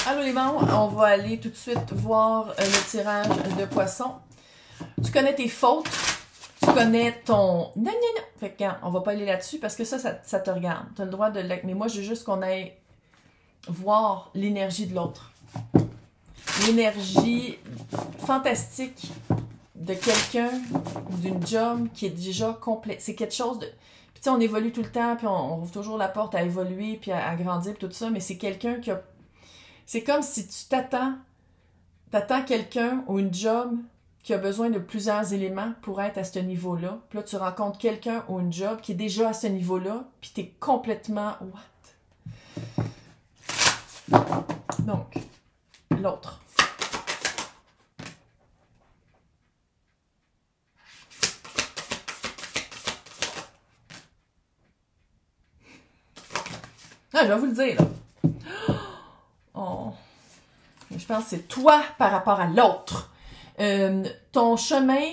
Allô les membres, on va aller tout de suite voir le tirage de poisson. Tu connais tes fautes, tu connais ton... Non. Fait que, on va pas aller là-dessus parce que ça te regarde. Tu as le droit de... Mais moi, je veux juste qu'on aille voir l'énergie de l'autre. L'énergie fantastique de quelqu'un, d'une job qui est déjà complète. C'est quelque chose de... Puis tu sais, on évolue tout le temps, puis on ouvre toujours la porte à évoluer, puis à grandir, puis tout ça, mais c'est quelqu'un qui a... C'est comme si tu t'attends quelqu'un ou une job qui a besoin de plusieurs éléments pour être à ce niveau-là. Puis là, tu rencontres quelqu'un ou une job qui est déjà à ce niveau-là, puis t'es complètement... What? Donc, l'autre. Ah, je vais vous le dire, là. Oh. Je pense que c'est toi par rapport à l'autre. Ton chemin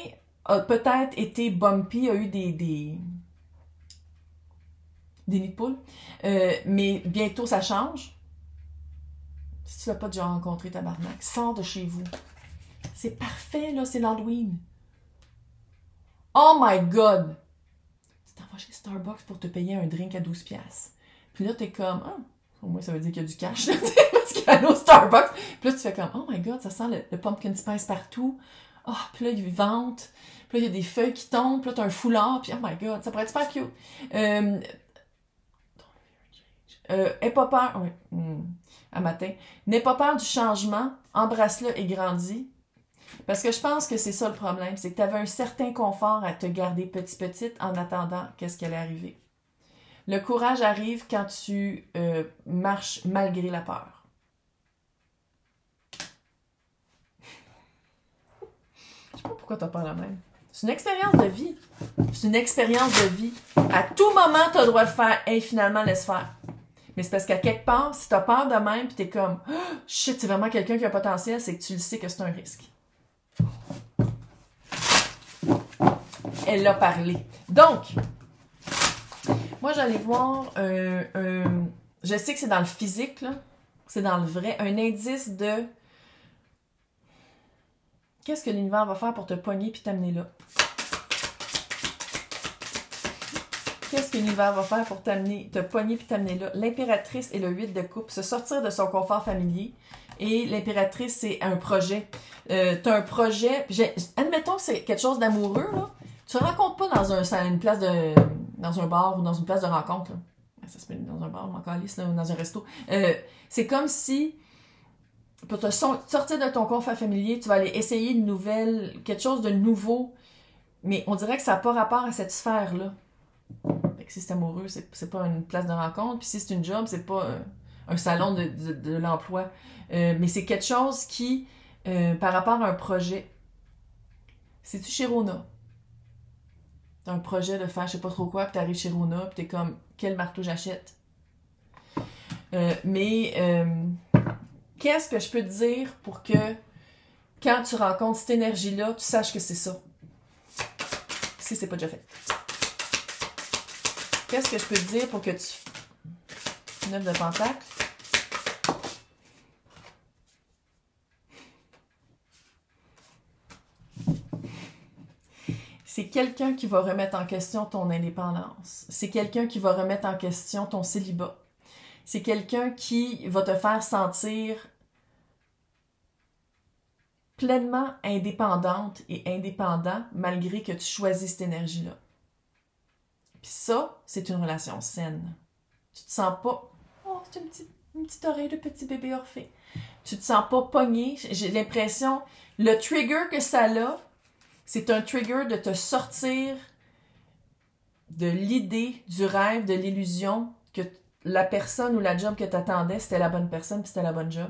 a peut-être été bumpy, a eu des nids de poule, mais bientôt ça change. Si tu l'as pas déjà rencontré, tabarnak, sors de chez vous. C'est parfait, là, c'est l'Halloween. Oh my God! Tu t'en vas chez Starbucks pour te payer un drink à 12$. Puis là, t'es comme, ah, au moins ça veut dire qu'il y a du cash, là, parce qu'il y a au Starbucks. Puis là, tu fais comme, oh my God, ça sent le pumpkin spice partout. Oh, puis là, ils vendent. Puis là, il y a des feuilles qui tombent. Puis là, t'as un foulard. Puis oh my God, ça pourrait être super cute. Aie pas peur. Oui, à matin. N'aie pas peur du changement. Embrasse-le et grandis. Parce que je pense que c'est ça le problème. C'est que tu avais un certain confort à te garder petite en attendant qu'est-ce qui allait arriver. Le courage arrive quand tu marches malgré la peur. Je sais pas pourquoi tu as peur la même. C'est une expérience de vie. C'est une expérience de vie. À tout moment, tu as le droit de faire « Hey, finalement, laisse faire ». Mais c'est parce qu'à quelque part, si tu as peur de même, puis tu es comme oh, « Shit, c'est vraiment quelqu'un qui a un potentiel », c'est que tu le sais que c'est un risque. Elle a parlé. Donc, moi, j'allais voir je sais que c'est dans le physique, là. C'est dans le vrai. Un indice de qu'est-ce que l'univers va faire pour te pogner puis t'amener là. Qu'est-ce que l'univers va faire pour te pogner puis t'amener là? L'impératrice et le 8 de coupe. Se sortir de son confort familier. Et l'impératrice, c'est un projet. T'as un projet. Admettons que c'est quelque chose d'amoureux, là. Tu ne rencontres pas dans une place dans un bar ou dans une place de rencontre. Là. Ça se met dans un bar, ou dans un resto. C'est comme si, pour te sortir de ton confort familier, tu vas aller essayer une nouvelle, quelque chose de nouveau. Mais on dirait que ça n'a pas rapport à cette sphère-là. Fait que si c'est amoureux, c'est pas une place de rencontre. Puis si c'est une job, c'est pas un salon de l'emploi. Mais c'est quelque chose qui, par rapport à un projet, c'est-tu chez Rona? T'as un projet de faire je sais pas trop quoi, puis t'arrives chez Rona, puis t'es comme, quel marteau j'achète? Qu'est-ce que je peux te dire pour que, quand tu rencontres cette énergie-là, tu saches que c'est ça? Si c'est pas déjà fait. Qu'est-ce que je peux te dire pour que tu... 9 de pentacle. C'est quelqu'un qui va remettre en question ton indépendance. C'est quelqu'un qui va remettre en question ton célibat. C'est quelqu'un qui va te faire sentir pleinement indépendante et indépendant malgré que tu choisis cette énergie-là. Puis ça, c'est une relation saine. Tu te sens pas... Oh, c'est une petite oreille de petit bébé Orphée. Tu te sens pas pogné. J'ai l'impression... Le trigger que ça a... C'est un trigger de te sortir de l'idée, du rêve, de l'illusion que la personne ou la job que tu attendais, c'était la bonne personne puis c'était la bonne job.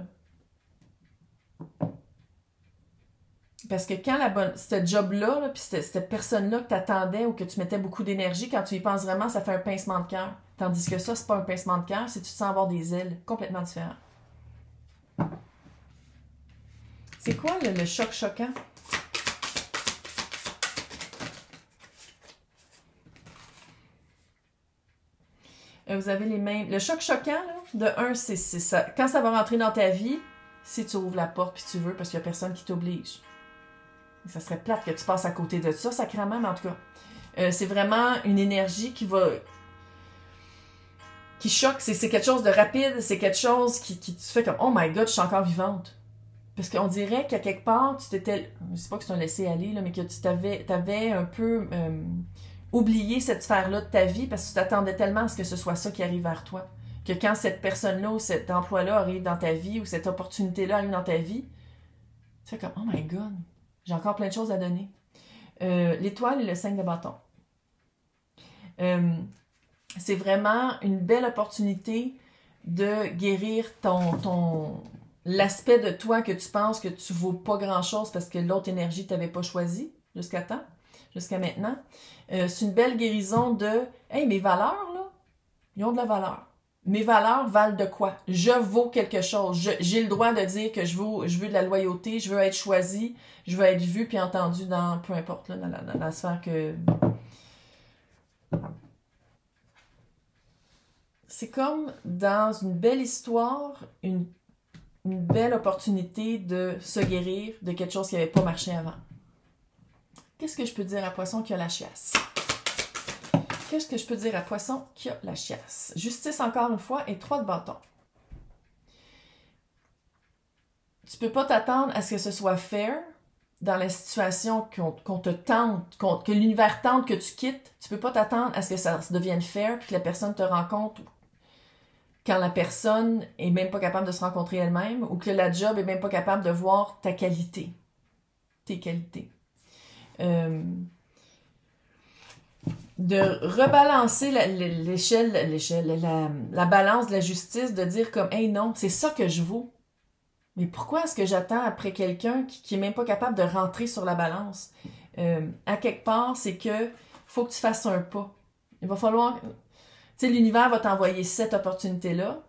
Parce que quand cette job-là, là, puis cette personne-là que tu attendais ou que tu mettais beaucoup d'énergie, quand tu y penses vraiment, ça fait un pincement de cœur. Tandis que ça, c'est pas un pincement de cœur, c'est que tu te sens avoir des ailes complètement différentes. C'est quoi le choc choquant? Vous avez les mêmes... Le choc choquant, là, de un, c'est ça. Quand ça va rentrer dans ta vie, si tu ouvres la porte puis tu veux, parce qu'il n'y a personne qui t'oblige. Ça serait plate que tu passes à côté de ça, sacrément, mais en tout cas, c'est vraiment une énergie qui choque. C'est quelque chose de rapide, c'est quelque chose qui te fait comme « Oh my God, je suis encore vivante ». Parce qu'on dirait qu'à quelque part, tu t'étais... Je sais pas que tu t'en laissé aller, là, mais que tu t'avais un peu oublié cette sphère-là de ta vie parce que tu t'attendais tellement à ce que ce soit ça qui arrive vers toi. Que quand cette personne-là ou cet emploi-là arrive dans ta vie ou cette opportunité-là arrive dans ta vie, tu fais comme « Oh my God, j'ai encore plein de choses à donner ». L'étoile et le 5 de bâton. C'est vraiment une belle opportunité de guérir l'aspect de toi que tu penses que tu vaux pas grand-chose parce que l'autre énergie t'avait pas choisi jusqu'à maintenant. C'est une belle guérison de « Hey, mes valeurs, là, ils ont de la valeur. Mes valeurs valent de quoi? Je vaux quelque chose. J'ai le droit de dire que je veux de la loyauté, je veux être choisi, je veux être vu puis entendu dans, peu importe, là, dans la sphère que... » C'est comme dans une belle histoire, une belle opportunité de se guérir de quelque chose qui n'avait pas marché avant. Qu'est-ce que je peux dire à Poisson qui a la chiasse? Qu'est-ce que je peux dire à Poisson qui a la chiasse? Justice encore une fois et 3 de bâton. Tu peux pas t'attendre à ce que ce soit fair dans la situation qu'on te tente, que l'univers tente que tu quittes. Tu peux pas t'attendre à ce que ça devienne fair puis que la personne te rencontre quand la personne est même pas capable de se rencontrer elle-même ou que la job est même pas capable de voir ta qualité, tes qualités. De rebalancer la balance de la justice, de dire comme « Hey non, c'est ça que je vaux. » Mais pourquoi est-ce que j'attends après quelqu'un qui est même pas capable de rentrer sur la balance? À quelque part, c'est que faut que tu fasses un pas. Il va falloir... Tu sais, l'univers va t'envoyer cette opportunité-là.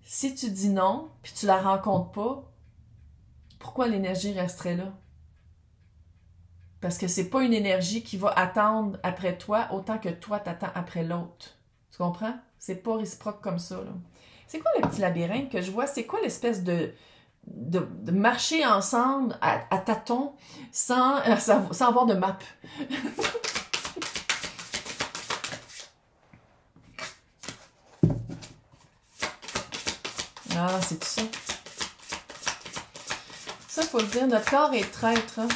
Si tu dis non, puis tu la rencontres pas, pourquoi l'énergie resterait là? Parce que c'est pas une énergie qui va attendre après toi autant que toi t'attends après l'autre. Tu comprends? C'est pas réciproque comme ça, là. C'est quoi le petit labyrinthe que je vois? C'est quoi l'espèce de marcher ensemble à tâtons sans avoir de map? Ah, c'est tout ça. Ça, il faut le dire, notre corps est traître. Hein?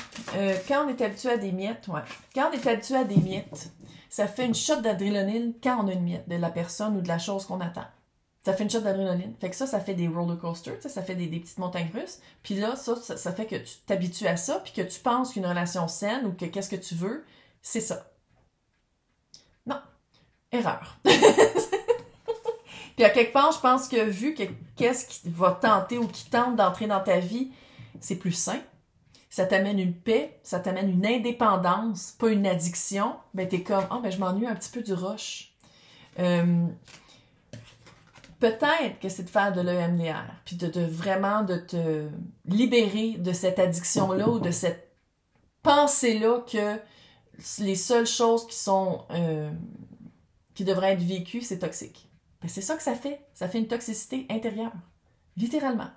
Quand on est habitué à des miettes, ouais. Quand on est habitué à des miettes, ça fait une shot d'adrénaline quand on a une miette de la personne ou de la chose qu'on attend. Ça fait une shot d'adrénaline. Fait que ça fait des roller coasters, ça fait des petites montagnes russes. Puis là, ça fait que tu t'habitues à ça, puis que tu penses qu'une relation saine ou que qu'est-ce que tu veux, c'est ça. Non. Erreur. Puis à quelque part, je pense que vu que qu'est-ce qui va tenter ou qui tente d'entrer dans ta vie, c'est plus sain. Ça t'amène une paix, ça t'amène une indépendance, pas une addiction. Ben t'es comme, oh, ben je m'ennuie un petit peu du rush. Peut-être que c'est de faire de l'EMDR, puis vraiment de te libérer de cette addiction-là ou de cette pensée-là que les seules choses qui devraient être vécues, c'est toxique. Ben, c'est ça que ça fait. Ça fait une toxicité intérieure. Littéralement.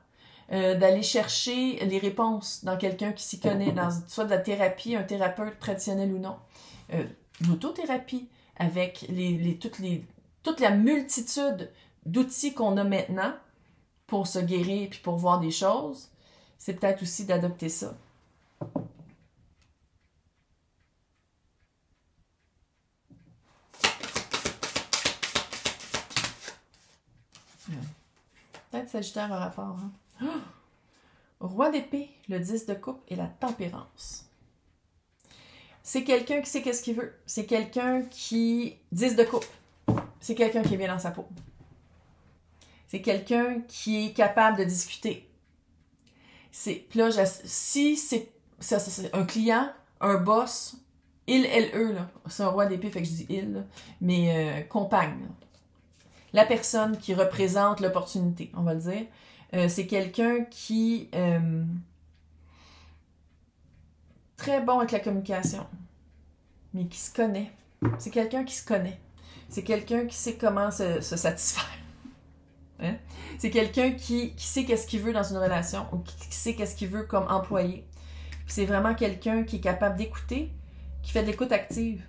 D'aller chercher les réponses dans quelqu'un qui s'y connaît, dans soit de la thérapie, un thérapeute traditionnel ou non. L'autothérapie, avec toute la multitude d'outils qu'on a maintenant pour se guérir puis pour voir des choses, c'est peut-être aussi d'adopter ça. Peut-être Sagittaire en rapport. Hein? Oh! Roi d'épée, le 10 de coupe et la tempérance. C'est quelqu'un qui sait qu'est-ce qu'il veut. C'est quelqu'un qui... 10 de coupe. C'est quelqu'un qui est bien dans sa peau. C'est quelqu'un qui est capable de discuter. Puis là, si c'est un client, un boss, il, elle, eux, là. C'est un roi d'épée, fait que je dis il, là. Mais compagne. Là. La personne qui représente l'opportunité, on va le dire. C'est quelqu'un qui très bon avec la communication, mais qui se connaît. C'est quelqu'un qui se connaît. C'est quelqu'un qui sait comment se satisfaire. Hein? C'est quelqu'un qui sait qu'est-ce qu'il veut dans une relation ou qui sait qu'est-ce qu'il veut comme employé. C'est vraiment quelqu'un qui est capable d'écouter, qui fait de l'écoute active.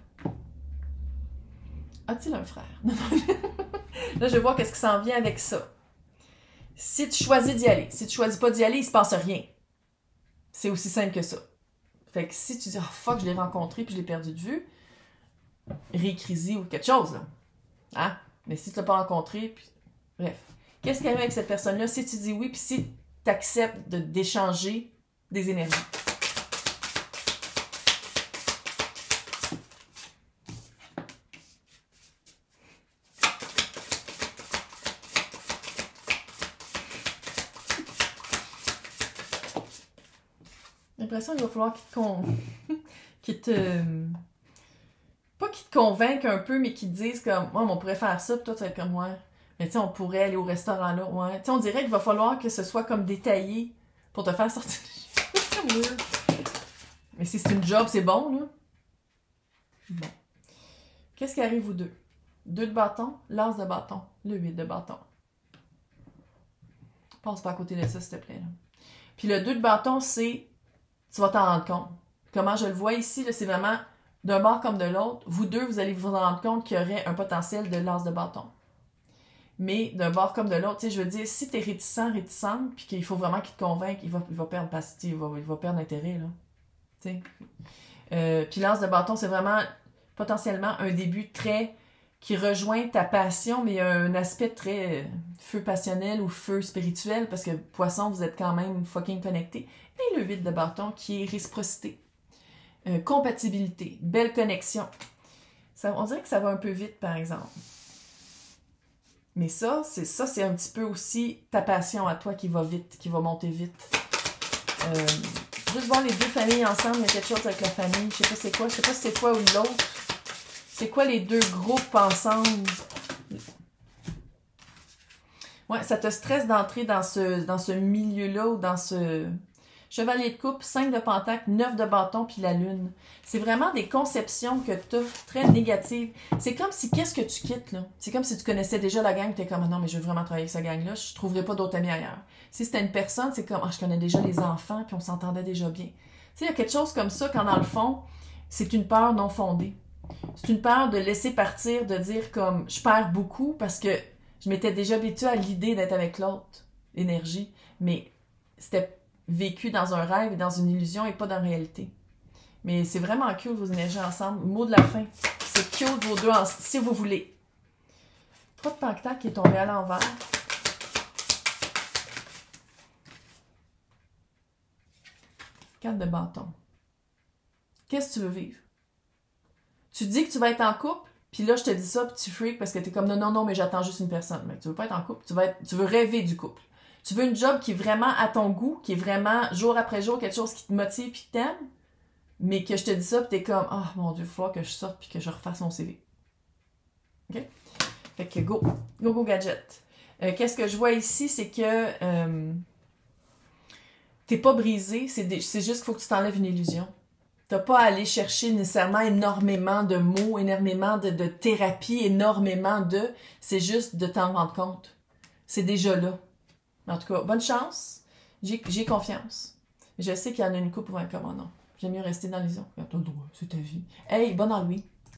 A-t-il un frère? Là, je vais voir qu'est-ce qui s'en vient avec ça. Si tu choisis d'y aller, si tu choisis pas d'y aller, il se passe rien. C'est aussi simple que ça. Fait que si tu dis, oh fuck, je l'ai rencontré puis je l'ai perdu de vue, réécris-y ou quelque chose, là. Hein? Mais si tu l'as pas rencontré, puis... Bref. Qu'est-ce qui arrive avec cette personne-là si tu dis oui puis si tu acceptes d'échanger des énergies? J'ai l'impression qu'il va falloir qu'il te... Pas qu'ils te convainquent un peu, mais qu'ils te disent comme, ouais, on pourrait faire ça, puis toi, tu vas être comme, ouais. Mais tu sais, on pourrait aller au restaurant là, ouais. Tu sais, on dirait qu'il va falloir que ce soit comme détaillé pour te faire sortir. Mais si c'est une job, c'est bon, là. Bon. Qu'est-ce qui arrive, vous deux? 2 de bâton, l'as de bâton, le 8 de bâton. Passe pas à côté de ça, s'il te plaît, là. Puis le 2 de bâton, c'est... Tu vas t'en rendre compte. Comment je le vois ici, là, c'est vraiment d'un bord comme de l'autre. Vous deux, vous allez vous rendre compte qu'il y aurait un potentiel de l'as de bâton. Mais d'un bord comme de l'autre, tu sais, je veux dire, si t'es réticente, puis qu'il faut vraiment qu'il te convainque, il va perdre il va perdre intérêt, là. Tu sais. Puis l'as de bâton, c'est vraiment potentiellement un début très... qui rejoint ta passion, mais il y a un aspect très feu passionnel ou feu spirituel, parce que poisson, vous êtes quand même fucking connecté. Et le 8 de bâton, qui est réciprocité, compatibilité, belle connexion. On dirait que ça va un peu vite, par exemple. Mais ça, c'est un petit peu aussi ta passion à toi qui va vite, qui va monter vite. Juste voir les 2 familles ensemble, il y a quelque chose avec la famille. Je sais pas c'est quoi, je sais pas si c'est quoi ou l'autre. C'est quoi les 2 groupes ensemble? Ouais, ça te stresse d'entrer dans ce milieu-là ou dans ce... Chevalier de coupe, 5 de pentacle, 9 de bâton, puis la lune. C'est vraiment des conceptions que tu as très négatives. C'est comme si, qu'est-ce que tu quittes, là? C'est comme si tu connaissais déjà la gang, tu es comme, non, mais je veux vraiment travailler avec cette gang-là, je ne trouverai pas d'autres amis ailleurs. Si c'était une personne, c'est comme, je connais déjà les enfants, puis on s'entendait déjà bien. Tu sais, il y a quelque chose comme ça, quand dans le fond, c'est une peur non fondée. C'est une peur de laisser partir, de dire comme, je perds beaucoup, parce que je m'étais déjà habituée à l'idée d'être avec l'autre, l'énergie, mais c'était vécu dans un rêve et dans une illusion et pas dans la réalité. Mais c'est vraiment cute vos énergies ensemble. Mot de la fin. C'est cute vos deux si vous voulez. 3 de pentacle qui est tombé à l'envers. 4 de bâton. Qu'est-ce que tu veux vivre? Tu dis que tu vas être en couple, puis là je te dis ça, puis tu freaks parce que t'es comme non, mais j'attends juste une personne. Mais tu veux pas être en couple, tu veux rêver du couple. Tu veux une job qui est vraiment à ton goût, qui est vraiment jour après jour quelque chose qui te motive et qui t'aime, mais que je te dis ça pis t'es comme « Ah, oh, mon Dieu, il va falloir que je sorte puis que je refasse mon CV. » OK? Fait que go gadget. Qu'est-ce que je vois ici, c'est que t'es pas brisé, c'est juste qu'il faut que tu t'enlèves une illusion. T'as pas à aller chercher nécessairement énormément de mots, énormément de thérapie, énormément de... C'est juste de t'en rendre compte. C'est déjà là. En tout cas, bonne chance. J'ai confiance. Je sais qu'il y en a une couple pour un comme non. J'aime mieux rester dans l'illusion. T'as le droit, c'est ta vie. Hey, bonne Halloween.